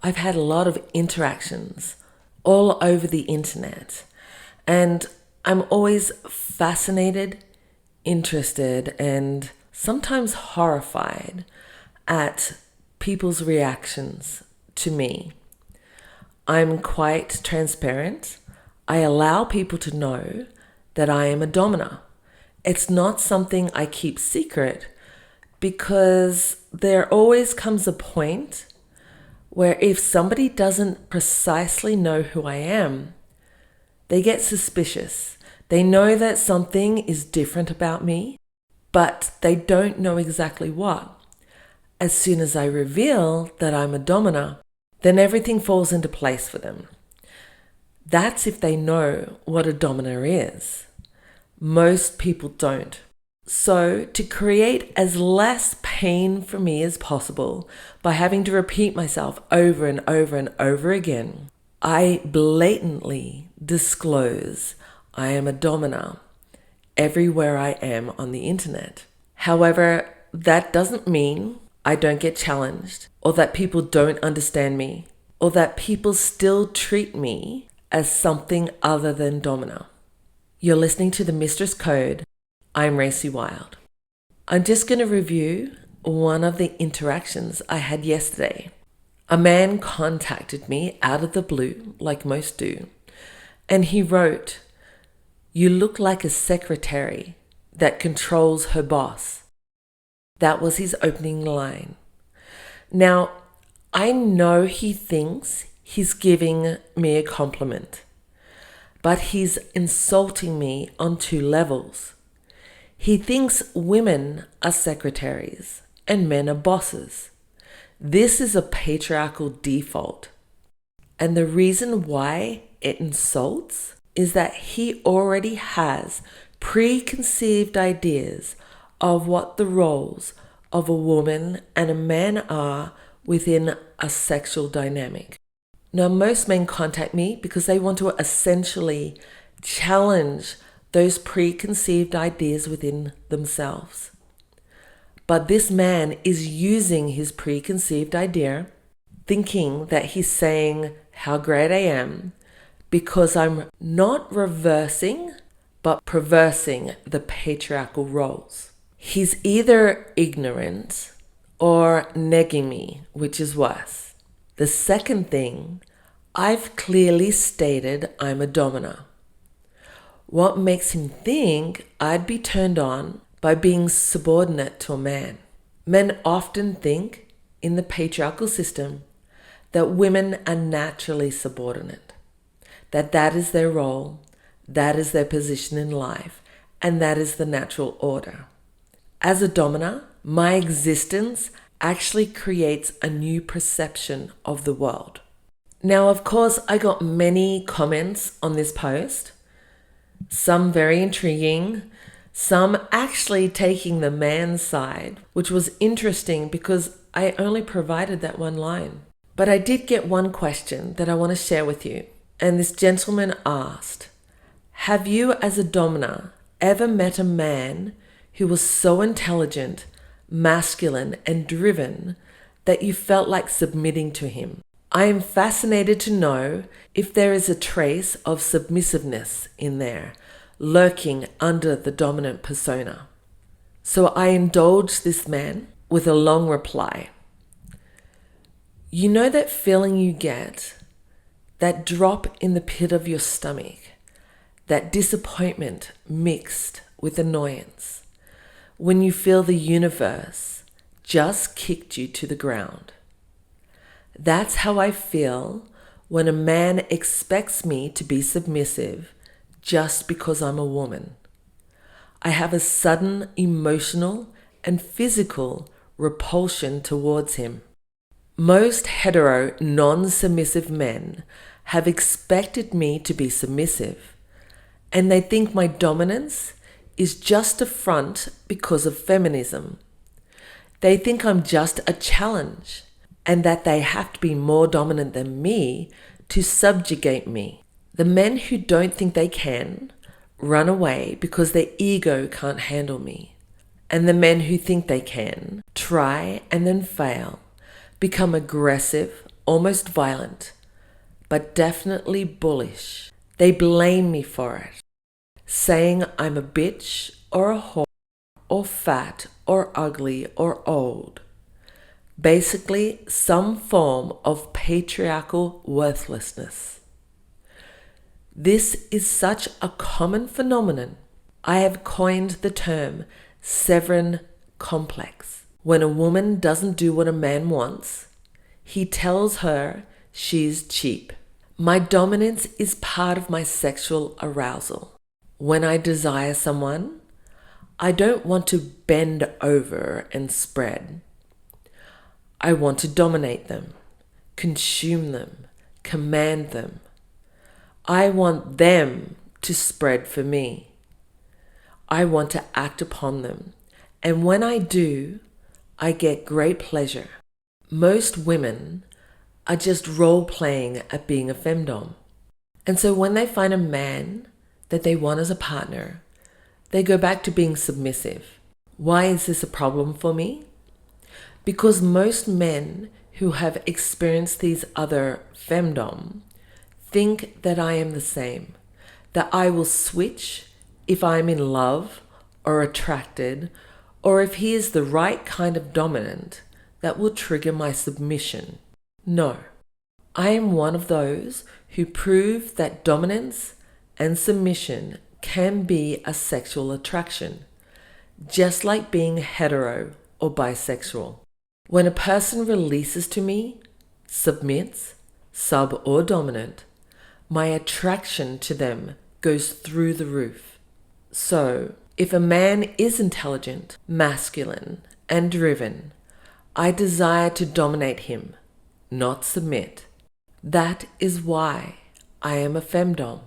I've had a lot of interactions all over the internet, and I'm always fascinated, interested, and sometimes horrified at people's reactions to me. I'm quite transparent. I allow people to know that I am a domina. It's not something I keep secret because there always comes a point where if somebody doesn't precisely know who I am, they get suspicious. They know that something is different about me, but they don't know exactly what. As soon as I reveal that I'm a domina, then everything falls into place for them. That's if they know what a domina is. Most people don't. So, to create as less pain for me as possible by having to repeat myself over and over and over again, I blatantly disclose I am a domina everywhere I am on the internet. However, that doesn't mean I don't get challenged, or that people don't understand me, or that people still treat me as something other than domina. You're listening to the Mistress Code. I'm RacyWilde. I'm just going to review one of the interactions I had yesterday. A man contacted me out of the blue, like most do, and he wrote, "You look like a secretary that controls her boss." That was his opening line. Now, I know he thinks he's giving me a compliment, but he's insulting me on two levels. He thinks women are secretaries and men are bosses. This is a patriarchal default. And the reason why it insults is that he already has preconceived ideas of what the roles of a woman and a man are within a sexual dynamic. Now, most men contact me because they want to essentially challenge those preconceived ideas within themselves. But this man is using his preconceived idea, thinking that he's saying how great I am because I'm not reversing, but perversing the patriarchal roles. He's either ignorant or negging me, which is worse. The second thing, I've clearly stated I'm a domina. What makes him think I'd be turned on by being subordinate to a man? Men often think in the patriarchal system that women are naturally subordinate, that is their role, that is their position in life, and that is the natural order. As a domina, my existence actually creates a new perception of the world. Now, of course, I got many comments on this post, some very intriguing, some actually taking the man's side, which was interesting because I only provided that one line. But I did get one question that I want to share with you. And this gentleman asked, have you as a domina ever met a man who was so intelligent, masculine, and driven that you felt like submitting to him? I am fascinated to know if there is a trace of submissiveness in there, lurking under the dominant persona. So I indulged this man with a long reply. You know that feeling you get, that drop in the pit of your stomach, that disappointment mixed with annoyance, when you feel the universe just kicked you to the ground. That's how I feel when a man expects me to be submissive just because I'm a woman. I have a sudden emotional and physical repulsion towards him. Most hetero, non-submissive men have expected me to be submissive, and they think my dominance is just a front because of feminism. They think I'm just a challenge, and that they have to be more dominant than me to subjugate me. The men who don't think they can run away because their ego can't handle me. And the men who think they can try and then fail, become aggressive almost violent, but definitely bullish. They blame me for it, saying I'm a bitch or a whore or fat or ugly or old. Basically, some form of patriarchal worthlessness. This is such a common phenomenon. I have coined the term Severin complex. When a woman doesn't do what a man wants, he tells her she's cheap. My dominance is part of my sexual arousal. When I desire someone, I don't want to bend over and spread. I want to dominate them, consume them, command them. I want them to spread for me. I want to act upon them, and when I do, I get great pleasure. Most women are just role-playing at being a femdom. And so when they find a man that they want as a partner, they go back to being submissive. Why is this a problem for me? Because most men who have experienced these other femdom think that I am the same, that I will switch if I'm in love or attracted, or if he is the right kind of dominant that will trigger my submission. No, I am one of those who prove that dominance and submission can be a sexual attraction, just like being hetero or bisexual. When a person releases to me, submits, sub or dominant, my attraction to them goes through the roof. So, if a man is intelligent, masculine, and driven, I desire to dominate him, not submit. That is why I am a femdom.